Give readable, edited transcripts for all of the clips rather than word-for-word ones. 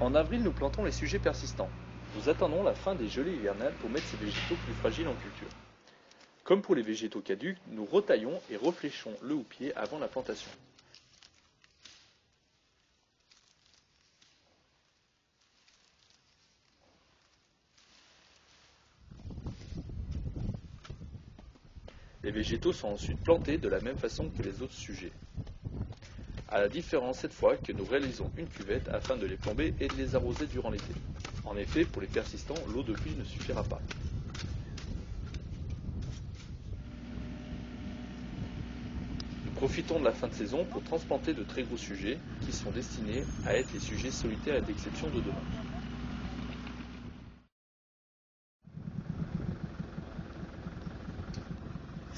En avril, nous plantons les sujets persistants. Nous attendons la fin des gelées hivernales pour mettre ces végétaux plus fragiles en culture. Comme pour les végétaux caducs, nous retaillons et refléchons le houppier avant la plantation. Les végétaux sont ensuite plantés de la même façon que les autres sujets. À la différence cette fois que nous réalisons une cuvette afin de les plomber et de les arroser durant l'été. En effet, pour les persistants, l'eau de pluie ne suffira pas. Nous profitons de la fin de saison pour transplanter de très gros sujets qui sont destinés à être les sujets solitaires et d'exception de demain.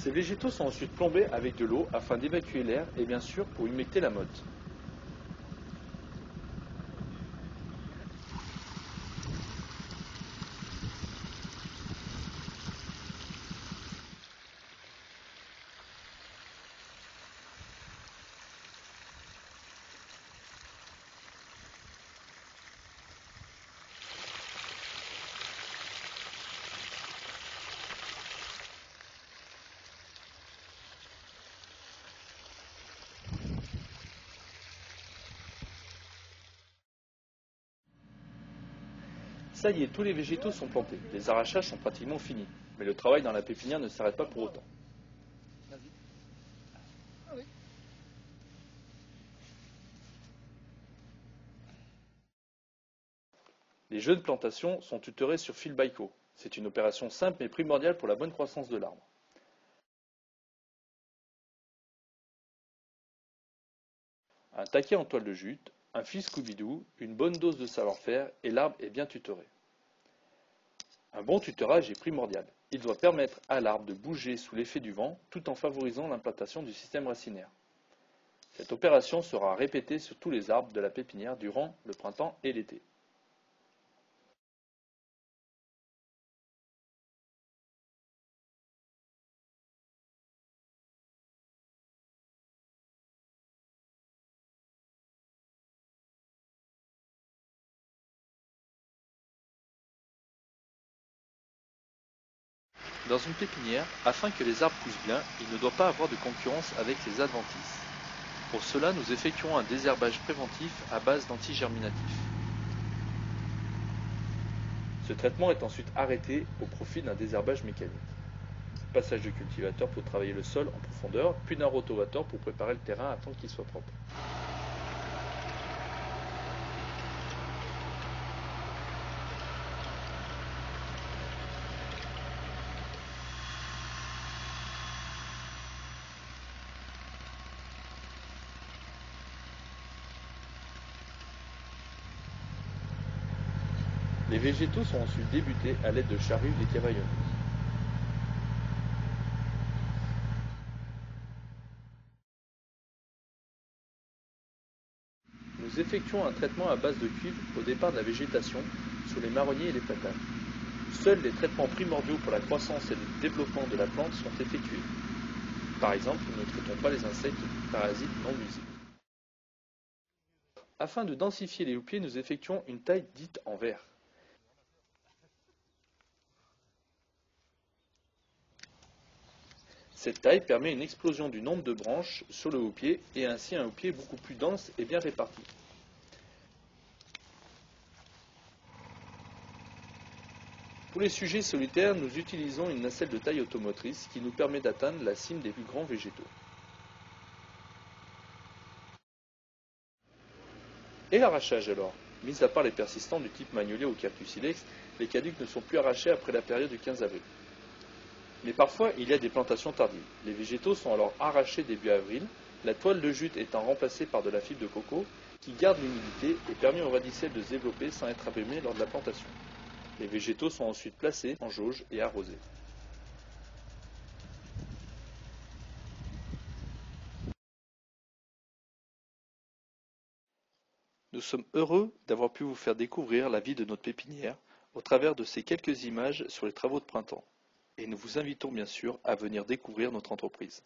Ces végétaux sont ensuite plombés avec de l'eau afin d'évacuer l'air et bien sûr pour humecter la motte. Ça y est, tous les végétaux sont plantés. Les arrachages sont pratiquement finis. Mais le travail dans la pépinière ne s'arrête pas pour autant. Les jeunes plantations sont tutorées sur fil Baïko. C'est une opération simple mais primordiale pour la bonne croissance de l'arbre. Un taquet en toile de jute, un fil Scooby-Doo, une bonne dose de savoir-faire et l'arbre est bien tutoré. Un bon tutorage est primordial. Il doit permettre à l'arbre de bouger sous l'effet du vent tout en favorisant l'implantation du système racinaire. Cette opération sera répétée sur tous les arbres de la pépinière durant le printemps et l'été. Dans une pépinière, afin que les arbres poussent bien, il ne doit pas avoir de concurrence avec les adventices. Pour cela, nous effectuons un désherbage préventif à base d'antigerminatifs. Ce traitement est ensuite arrêté au profit d'un désherbage mécanique. Passage de cultivateur pour travailler le sol en profondeur, puis d'un rotavator pour préparer le terrain afin qu'il soit propre. Les végétaux sont ensuite débutés à l'aide de charrues décavaillonneuses. Nous effectuons un traitement à base de cuivre au départ de la végétation sur les marronniers et les platanes. Seuls les traitements primordiaux pour la croissance et le développement de la plante sont effectués. Par exemple, nous ne traitons pas les insectes ou parasites non nuisibles. Afin de densifier les houppiers, nous effectuons une taille dite en verre. Cette taille permet une explosion du nombre de branches sur le houppier et ainsi un houppier beaucoup plus dense et bien réparti. Pour les sujets solitaires, nous utilisons une nacelle de taille automotrice qui nous permet d'atteindre la cime des plus grands végétaux. Et l'arrachage alors? Mis à part les persistants du type magnolia ou cactus silex, les caducs ne sont plus arrachés après la période du 15 avril. Mais parfois, il y a des plantations tardives. Les végétaux sont alors arrachés début avril, la toile de jute étant remplacée par de la fibre de coco qui garde l'humidité et permet au radicelle de se développer sans être abîmé lors de la plantation. Les végétaux sont ensuite placés en jauge et arrosés. Nous sommes heureux d'avoir pu vous faire découvrir la vie de notre pépinière au travers de ces quelques images sur les travaux de printemps. Et nous vous invitons bien sûr à venir découvrir notre entreprise.